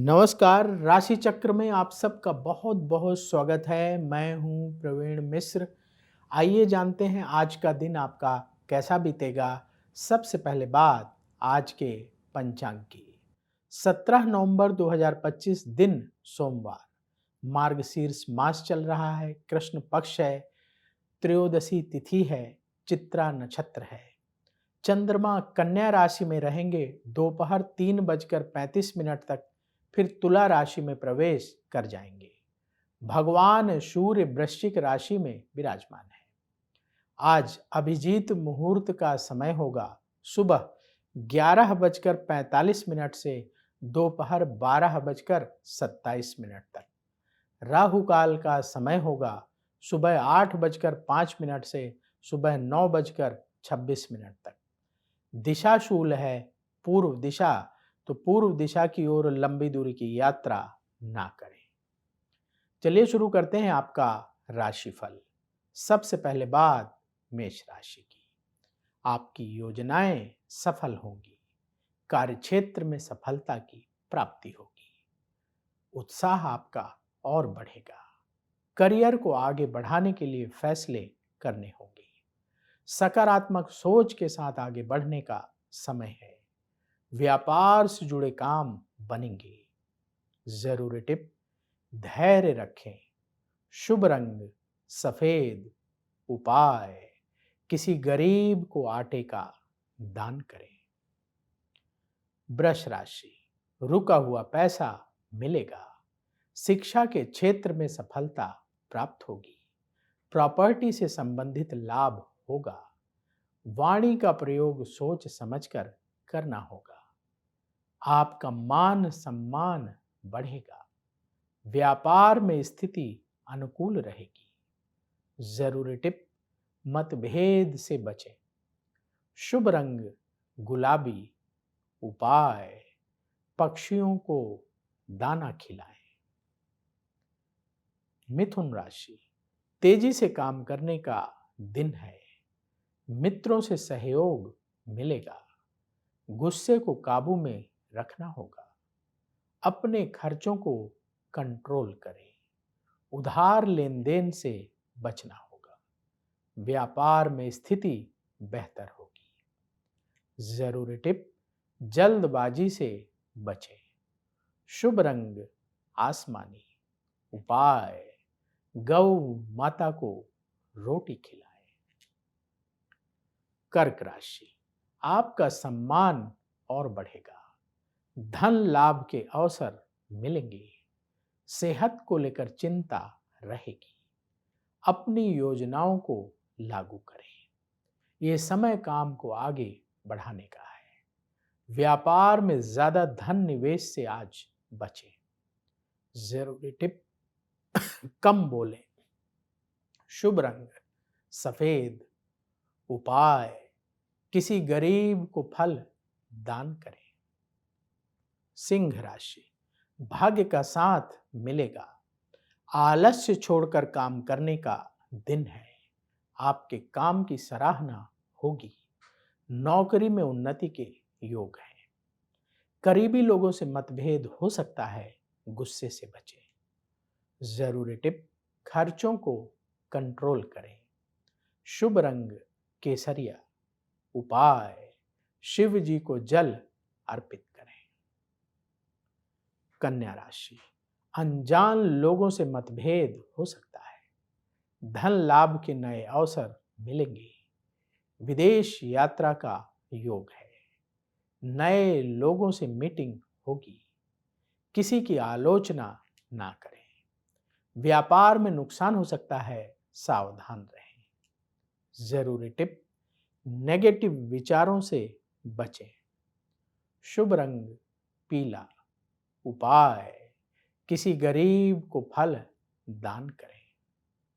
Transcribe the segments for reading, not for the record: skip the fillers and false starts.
नमस्कार, राशि चक्र में आप सबका बहुत बहुत स्वागत है। मैं हूं प्रवीण मिश्र। आइए जानते हैं आज का दिन आपका कैसा बीतेगा। सबसे पहले बात आज के पंचांग की। 17 नवंबर 2025 दिन सोमवार, मार्गशीर्ष मास चल रहा है, कृष्ण पक्ष है, त्रयोदशी तिथि है, चित्रा नक्षत्र है। चंद्रमा कन्या राशि में रहेंगे दोपहर 3:35 तक, फिर तुला राशि में प्रवेश कर जाएंगे। भगवान सूर्य वृश्चिक राशि में विराजमान है। आज अभिजीत मुहूर्त का समय होगा सुबह 11:45 से दोपहर 12:27 तक। राहु काल का समय होगा सुबह 8:05 से सुबह 9:26 तक। दिशा शूल है पूर्व दिशा, तो पूर्व दिशा की ओर लंबी दूरी की यात्रा ना करें। चलिए शुरू करते हैं आपका राशिफल। सबसे पहले बात मेष राशि की। आपकी योजनाएं सफल होंगी, कार्यक्षेत्र में सफलता की प्राप्ति होगी, उत्साह आपका और बढ़ेगा। करियर को आगे बढ़ाने के लिए फैसले करने होंगे। सकारात्मक सोच के साथ आगे बढ़ने का समय है। व्यापार से जुड़े काम बनेंगे। जरूरी टिप, धैर्य रखें। शुभ रंग सफेद। उपाय, किसी गरीब को आटे का दान करें। वृष राशि, रुका हुआ पैसा मिलेगा। शिक्षा के क्षेत्र में सफलता प्राप्त होगी। प्रॉपर्टी से संबंधित लाभ होगा। वाणी का प्रयोग सोच समझकर करना होगा। आपका मान सम्मान बढ़ेगा। व्यापार में स्थिति अनुकूल रहेगी। जरूरी टिप, मतभेद से बचें। शुभ रंग गुलाबी। उपाय, पक्षियों को दाना खिलाएं। मिथुन राशि, तेजी से काम करने का दिन है। मित्रों से सहयोग मिलेगा। गुस्से को काबू में रखना होगा। अपने खर्चों को कंट्रोल करें। उधार लेन देन से बचना होगा। व्यापार में स्थिति बेहतर होगी। जरूरी टिप, जल्दबाजी से बचें। शुभ रंग आसमानी। उपाय, गौ माता को रोटी खिलाएं। कर्क राशि, आपका सम्मान और बढ़ेगा। धन लाभ के अवसर मिलेंगे। सेहत को लेकर चिंता रहेगी। अपनी योजनाओं को लागू करें। ये समय काम को आगे बढ़ाने का है। व्यापार में ज्यादा धन निवेश से आज बचें। जरूरी टिप, कम बोलें। शुभ रंग सफेद। उपाय, किसी गरीब को फल दान करें। सिंह राशि, भाग्य का साथ मिलेगा। आलस्य छोड़कर काम करने का दिन है। आपके काम की सराहना होगी। नौकरी में उन्नति के योग हैं। करीबी लोगों से मतभेद हो सकता है, गुस्से से बचें। जरूरी टिप, खर्चों को कंट्रोल करें। शुभ रंग केसरिया। उपाय, शिव जी को जल अर्पित करें। कन्या राशि, अनजान लोगों से मतभेद हो सकता है। धन लाभ के नए अवसर मिलेंगे। विदेश यात्रा का योग है। नए लोगों से मीटिंग होगी। किसी की आलोचना ना करें। व्यापार में नुकसान हो सकता है, सावधान रहें। जरूरी टिप, नेगेटिव विचारों से बचें। शुभ रंग पीला। उपाय, किसी गरीब को फल दान करें।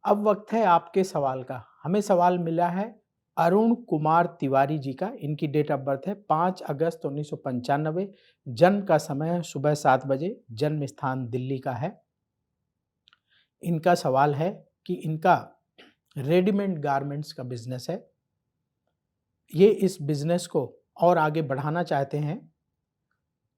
अब वक्त है आपके सवाल का। हमें सवाल मिला है अरुण कुमार तिवारी जी का। इनकी डेट ऑफ बर्थ है 5 अगस्त 1995। जन्म का समय है सुबह 7 बजे। जन्म स्थान दिल्ली का है। इनका सवाल है कि इनका रेडीमेड गारमेंट्स का बिजनेस है। ये इस बिजनेस को और आगे बढ़ाना चाहते हैं,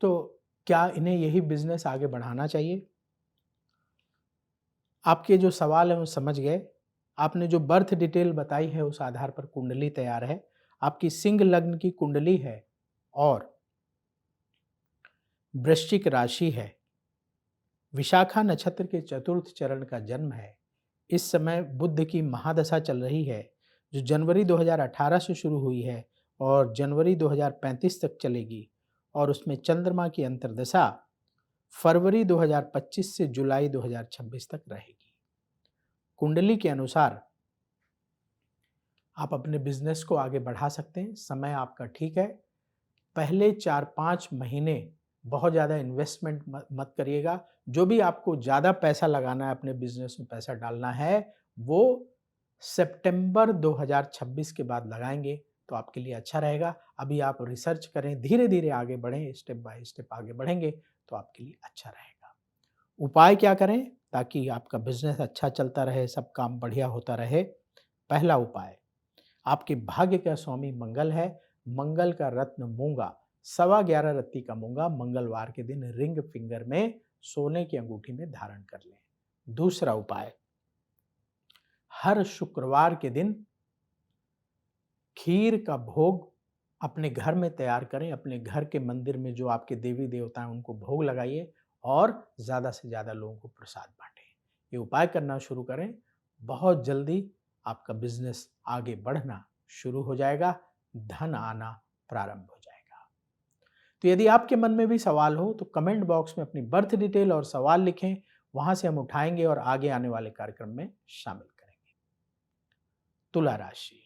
तो क्या इन्हें यही बिजनेस आगे बढ़ाना चाहिए? आपके जो सवाल हैं वो समझ गए। आपने जो बर्थ डिटेल बताई है उस आधार पर कुंडली तैयार है। आपकी सिंह लग्न की कुंडली है और वृश्चिक राशि है। विशाखा नक्षत्र के चतुर्थ चरण का जन्म है। इस समय बुध की महादशा चल रही है, जो जनवरी 2018 से शुरू हुई है और जनवरी 2035 तक चलेगी, और उसमें चंद्रमा की अंतर्दशा फरवरी 2025 से जुलाई 2026 तक रहेगी। कुंडली के अनुसार आप अपने बिजनेस को आगे बढ़ा सकते हैं। समय आपका ठीक है। पहले 4-5 महीने बहुत ज़्यादा इन्वेस्टमेंट मत करिएगा। जो भी आपको ज़्यादा पैसा लगाना है, अपने बिजनेस में पैसा डालना है, वो सितंबर 2026 के बाद लगाएंगे तो आपके लिए अच्छा रहेगा। अभी आप रिसर्च करें, धीरे धीरे आगे बढ़ें, स्टेप बाय स्टेप आगे बढ़ेंगे तो आपके लिए अच्छा रहेगा। उपाय क्या करें ताकि आपका बिजनेस अच्छा चलता रहे, सब काम बढ़िया होता रहे? पहला उपाय, आपके भाग्य का स्वामी मंगल है। मंगल का रत्न मूंगा, 11.25 रत्ती का मूंगा मंगलवार के दिन रिंग फिंगर में सोने की अंगूठी में धारण कर लें। दूसरा उपाय, हर शुक्रवार के दिन खीर का भोग अपने घर में तैयार करें। अपने घर के मंदिर में जो आपके देवी देवता हैं उनको भोग लगाइए और ज़्यादा से ज़्यादा लोगों को प्रसाद बांटें। ये उपाय करना शुरू करें, बहुत जल्दी आपका बिजनेस आगे बढ़ना शुरू हो जाएगा, धन आना प्रारंभ हो जाएगा। तो यदि आपके मन में भी सवाल हो तो कमेंट बॉक्स में अपनी बर्थ डिटेल और सवाल लिखें, वहां से हम उठाएंगे और आगे आने वाले कार्यक्रम में शामिल करेंगे। तुला राशि,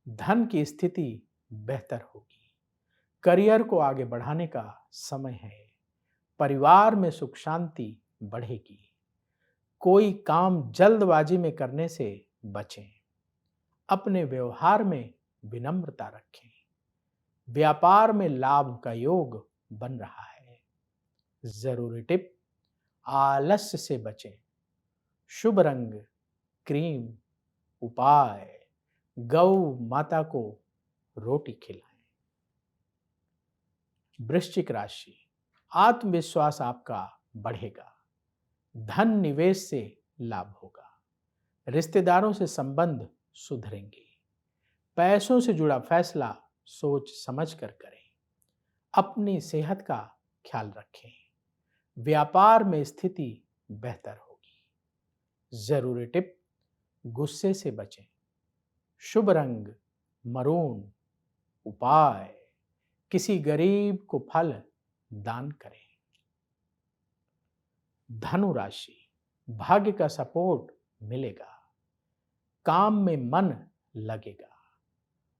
धन की स्थिति बेहतर होगी। करियर को आगे बढ़ाने का समय है। परिवार में सुख शांति बढ़ेगी। कोई काम जल्दबाजी में करने से बचें। अपने व्यवहार में विनम्रता रखें। व्यापार में लाभ का योग बन रहा है। जरूरी टिप, आलस्य से बचें। शुभ रंग क्रीम। उपाय, गौ माता को रोटी खिलाएं। वृश्चिक राशि, आत्मविश्वास आपका बढ़ेगा। धन निवेश से लाभ होगा। रिश्तेदारों से संबंध सुधरेंगे। पैसों से जुड़ा फैसला सोच समझ कर करें। अपनी सेहत का ख्याल रखें। व्यापार में स्थिति बेहतर होगी। जरूरी टिप, गुस्से से बचें। शुभ रंग मरून। उपाय, किसी गरीब को फल दान करें। धनु राशि, भाग्य का सपोर्ट मिलेगा। काम में मन लगेगा।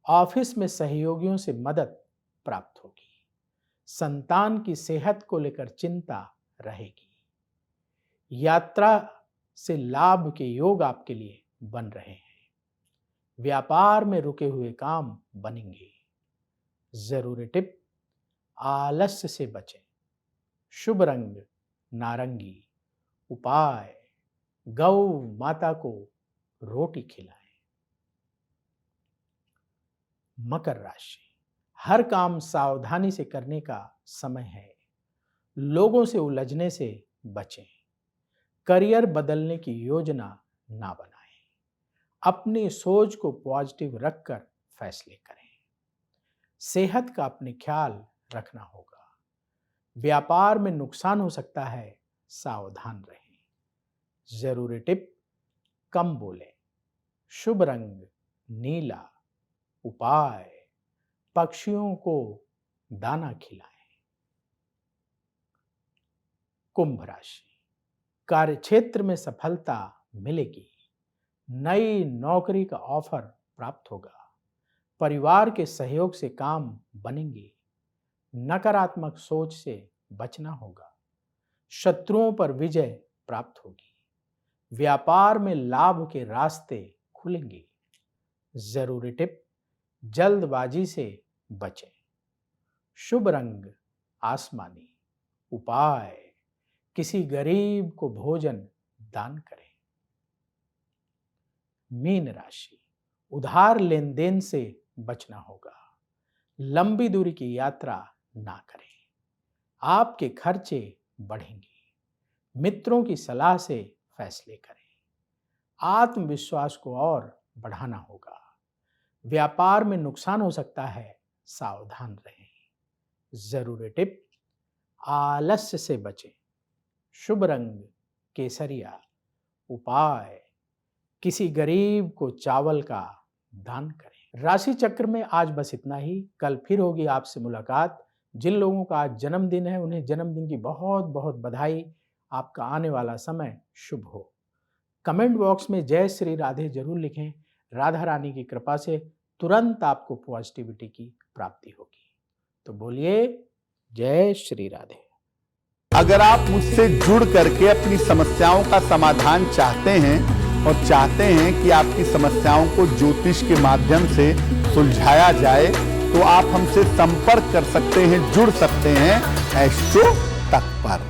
ऑफिस में सहयोगियों से मदद प्राप्त होगी। संतान की सेहत को लेकर चिंता रहेगी। यात्रा से लाभ के योग आपके लिए बन रहे हैं। व्यापार में रुके हुए काम बनेंगे। जरूरी टिप, आलस्य से बचें। शुभ रंग नारंगी। उपाय, गौ माता को रोटी खिलाएं। मकर राशि, हर काम सावधानी से करने का समय है। लोगों से उलझने से बचें। करियर बदलने की योजना ना बनाएं। अपनी सोच को पॉजिटिव रखकर फैसले करें। सेहत का अपने ख्याल रखना होगा। व्यापार में नुकसान हो सकता है, सावधान रहें। जरूरी टिप, कम बोलें। शुभ रंग नीला। उपाय, पक्षियों को दाना खिलाएं। कुंभ राशि, कार्यक्षेत्र में सफलता मिलेगी। नई नौकरी का ऑफर प्राप्त होगा। परिवार के सहयोग से काम बनेंगे। नकारात्मक सोच से बचना होगा। शत्रुओं पर विजय प्राप्त होगी। व्यापार में लाभ के रास्ते खुलेंगे। जरूरी टिप, जल्दबाजी से बचें। शुभ रंग आसमानी। उपाय, किसी गरीब को भोजन दान करें। मीन राशि, उधार लेन देन से बचना होगा। लंबी दूरी की यात्रा ना करें। आपके खर्चे बढ़ेंगे। मित्रों की सलाह से फैसले करें। आत्मविश्वास को और बढ़ाना होगा। व्यापार में नुकसान हो सकता है, सावधान रहें। जरूरी टिप, आलस्य से बचें। शुभ रंग केसरिया। उपाय, किसी गरीब को चावल का दान करें। राशि चक्र में आज बस इतना ही। कल फिर होगी आपसे मुलाकात। जिन लोगों का आज जन्मदिन है उन्हें जन्मदिन की बहुत बहुत बधाई। आपका आने वाला समय शुभ हो। कमेंट बॉक्स में जय श्री राधे जरूर लिखें। राधा रानी की कृपा से तुरंत आपको पॉजिटिविटी की प्राप्ति होगी। तो बोलिए जय श्री राधे। अगर आप मुझसे जुड़ करके अपनी समस्याओं का समाधान चाहते हैं और चाहते हैं कि आपकी समस्याओं को ज्योतिष के माध्यम से सुलझाया जाए, तो आप हमसे संपर्क कर सकते हैं, जुड़ सकते हैं एस्ट्रो तक पर।